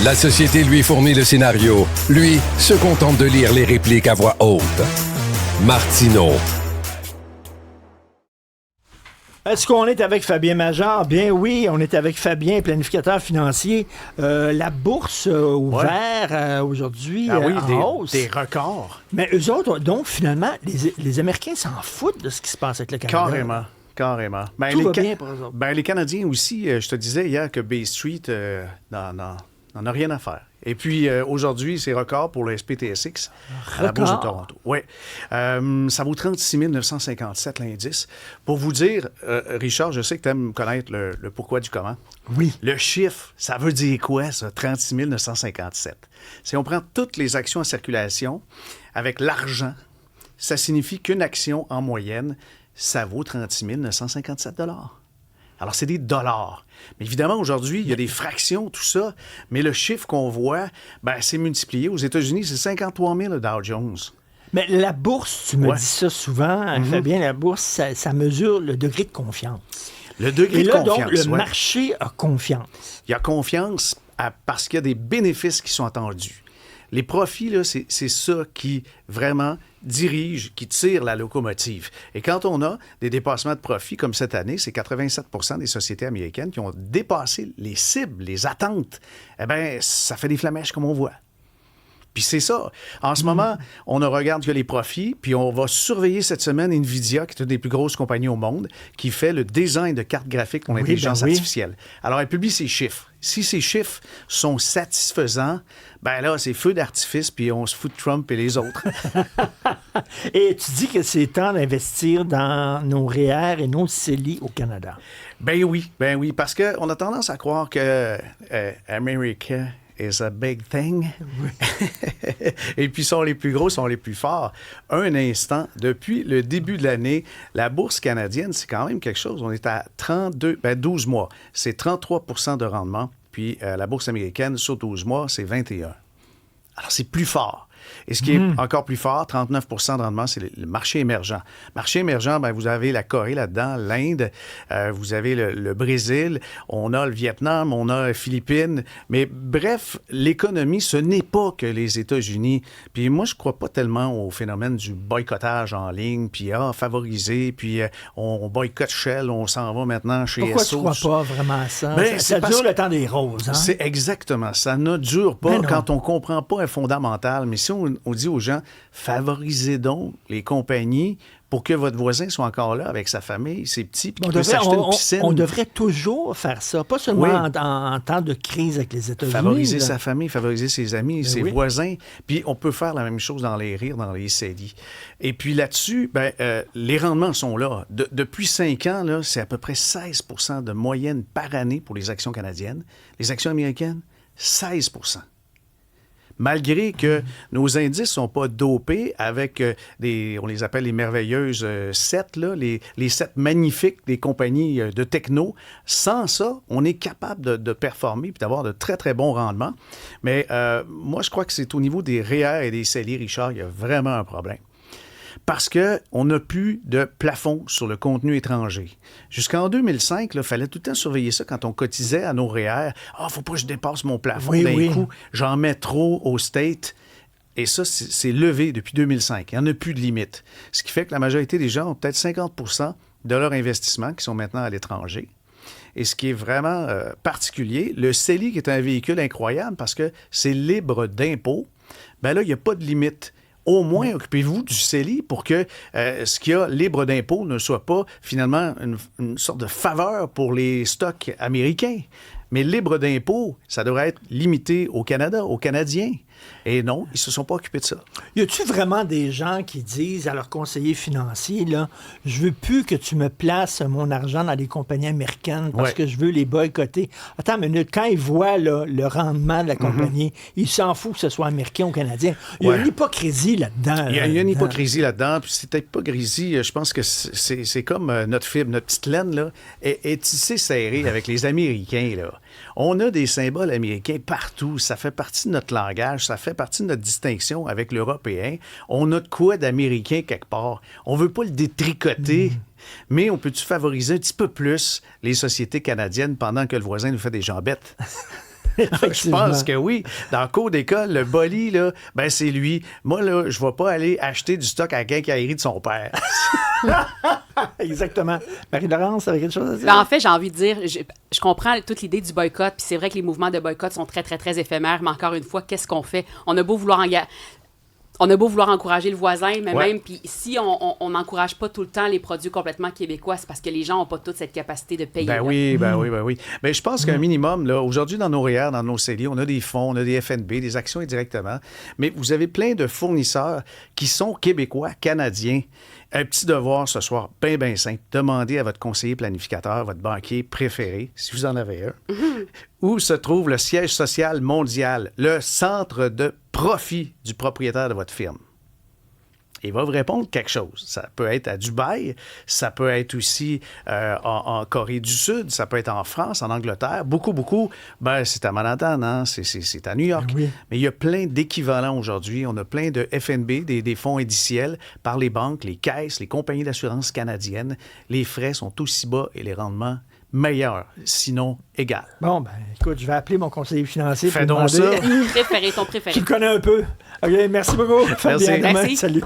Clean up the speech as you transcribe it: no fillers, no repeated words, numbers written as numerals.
La société lui fournit le scénario. Lui se contente de lire les répliques à voix haute. Martineau. Est-ce qu'on est avec Fabien Major? Bien oui, on est avec Fabien, planificateur financier. La bourse ouvert aujourd'hui en hausse. Des records. Mais eux autres, donc finalement, les Américains s'en foutent de ce qui se passe avec le Canada. Carrément. Ben, Tout va bien pour eux autres. Ben, les Canadiens aussi, je te disais hier que Bay Street n'en a rien à faire. Et puis, aujourd'hui, c'est record pour le SPTSX à la Bourse de Toronto. Oui. Ça vaut 36 957 l'indice. Pour vous dire, Richard, je sais que tu aimes connaître le pourquoi du comment. Oui. Le chiffre, ça veut dire quoi, ça, 36 957? Si on prend toutes les actions en circulation avec l'argent, ça signifie qu'une action, en moyenne, ça vaut 36 957 $. Alors, c'est des dollars. Mais évidemment, aujourd'hui, il y a des fractions, tout ça, mais le chiffre qu'on voit, ben, c'est multiplié. Aux États-Unis, c'est 53 000 le Dow Jones. Mais la bourse, tu me dis ça souvent, Fabien, la bourse, ça mesure le degré de confiance. Le degré de confiance. Donc, le marché a confiance. Il y a confiance parce qu'il y a des bénéfices qui sont attendus. Les profits, là, c'est ça qui vraiment dirige, qui tire la locomotive. Et quand on a des dépassements de profits, comme cette année, c'est 87 % des sociétés américaines qui ont dépassé les cibles, les attentes, eh bien, ça fait des flamèches comme on voit. Puis c'est ça. En ce moment, on ne regarde que les profits, puis on va surveiller cette semaine NVIDIA, qui est une des plus grosses compagnies au monde, qui fait le design de cartes graphiques pour l'intelligence artificielle. Alors, elle publie ses chiffres. Si ces chiffres sont satisfaisants, ben là, c'est feu d'artifice, puis on se fout de Trump et les autres. Et tu dis que c'est temps d'investir dans nos REER et nos CELI au Canada. Ben oui, parce qu'on a tendance à croire que America is a big thing. Oui. Et puis, sont les plus gros, sont les plus forts. Un instant, depuis le début de l'année, la bourse canadienne, c'est quand même quelque chose. On est à 12 mois. C'est 33 % de rendement. Puis, la bourse américaine, sur 12 mois, c'est 21. Alors, c'est plus fort. Et ce qui est encore plus fort, 39 % de rendement, c'est le marché émergent. Marché émergent, ben, vous avez la Corée là-dedans, l'Inde, vous avez le Brésil, on a le Vietnam, on a les Philippines. Mais bref, l'économie, ce n'est pas que les États-Unis. Puis moi, je ne crois pas tellement au phénomène du boycottage en ligne, puis favoriser, puis on boycotte Shell, on s'en va maintenant chez Pourquoi Essos. tu ne crois pas vraiment à ça? Ben, ça dure le temps des roses. Hein? C'est exactement. Ça ne dure pas quand on ne comprend pas un fondamental. Mais si on dit aux gens, favorisez donc les compagnies pour que votre voisin soit encore là avec sa famille, ses petits, puis qu'il puisse acheter une piscine. On devrait toujours faire ça, pas seulement en temps de crise avec les États-Unis. Favoriser sa famille, favoriser ses amis, ses voisins. Puis on peut faire la même chose dans les REER, dans les CELI. Et puis là-dessus, les rendements sont là. Depuis 5 ans, là, c'est à peu près 16 % de moyenne par année pour les actions canadiennes. Les actions américaines, 16 %. Malgré que nos indices ne sont pas dopés avec on les appelle les merveilleuses 7, là, les 7 magnifiques des compagnies de techno. Sans ça, on est capable de performer et d'avoir de très, très bons rendements. Mais moi, je crois que c'est au niveau des REER et des CELI, Richard, il y a vraiment un problème. Parce qu'on n'a plus de plafond sur le contenu étranger. Jusqu'en 2005, il fallait tout le temps surveiller ça quand on cotisait à nos REER. « faut pas que je dépasse mon plafond d'un coup. J'en mets trop au state. » Et ça, c'est levé depuis 2005. Il n'y en a plus de limite. Ce qui fait que la majorité des gens ont peut-être 50 % de leur investissement qui sont maintenant à l'étranger. Et ce qui est vraiment particulier, le CELI, qui est un véhicule incroyable parce que c'est libre d'impôts, bien là, il n'y a pas de limite. Au moins, occupez-vous du CELI pour que ce qu'il y a libre d'impôt ne soit pas finalement une sorte de faveur pour les stocks américains. Mais libre d'impôt, ça devrait être limité au Canada, aux Canadiens. Et non, ils ne se sont pas occupés de ça. Y a-tu vraiment des gens qui disent à leurs conseillers financiers, là, je veux plus que tu me places mon argent dans les compagnies américaines parce que je veux les boycotter. Attends une minute, quand ils voient là, le rendement de la compagnie, ils s'en foutent que ce soit américain ou canadien. Il y a une hypocrisie là-dedans. Il y a une hypocrisie là-dedans. Puis cette hypocrisie, je pense que c'est comme notre fibre, notre petite laine, là, est tissée serrée avec les Américains, là. On a des symboles américains partout. Ça fait partie de notre langage. Ça fait partie de notre distinction avec l'Européen. On a de quoi d'américain quelque part. On ne veut pas le détricoter, mais on peut-tu favoriser un petit peu plus les sociétés canadiennes pendant que le voisin nous fait des jambettes? Je pense que oui. Dans le cours d'école, le boli, là, ben c'est lui. Moi, là, je ne vais pas aller acheter du stock à la quincaillerie de son père. Exactement. Marie-Laurence, avec quelque chose à dire? Ben, en fait, j'ai envie de dire, je comprends toute l'idée du boycott, puis c'est vrai que les mouvements de boycott sont très, très, très éphémères, mais encore une fois, qu'est-ce qu'on fait? On a beau vouloir encourager le voisin, mais même, puis si on n'encourage pas tout le temps les produits complètement québécois, c'est parce que les gens n'ont pas toute cette capacité de payer. Ben oui. Mais je pense qu'un minimum, là, aujourd'hui, dans nos REER, dans nos CELI, on a des fonds, on a des FNB, des actions indirectement, mais vous avez plein de fournisseurs qui sont québécois, canadiens. Un petit devoir ce soir, bien simple. Demandez à votre conseiller planificateur, votre banquier préféré, si vous en avez un, où se trouve le siège social mondial, le centre de profit du propriétaire de votre firme. Il va vous répondre quelque chose. Ça peut être à Dubaï, ça peut être aussi en Corée du Sud, ça peut être en France, en Angleterre. Beaucoup, ben, c'est à Manhattan, hein? C'est à New York. Oui. Mais il y a plein d'équivalents aujourd'hui. On a plein de FNB, des fonds indiciels par les banques, les caisses, les compagnies d'assurance canadiennes. Les frais sont aussi bas et les rendements meilleurs, sinon égal. Bon, ben, écoute, je vais appeler mon conseiller financier. Fais donc ça. Préféré, ton préféré. Tu le connais un peu. OK, merci beaucoup. Merci. Salut.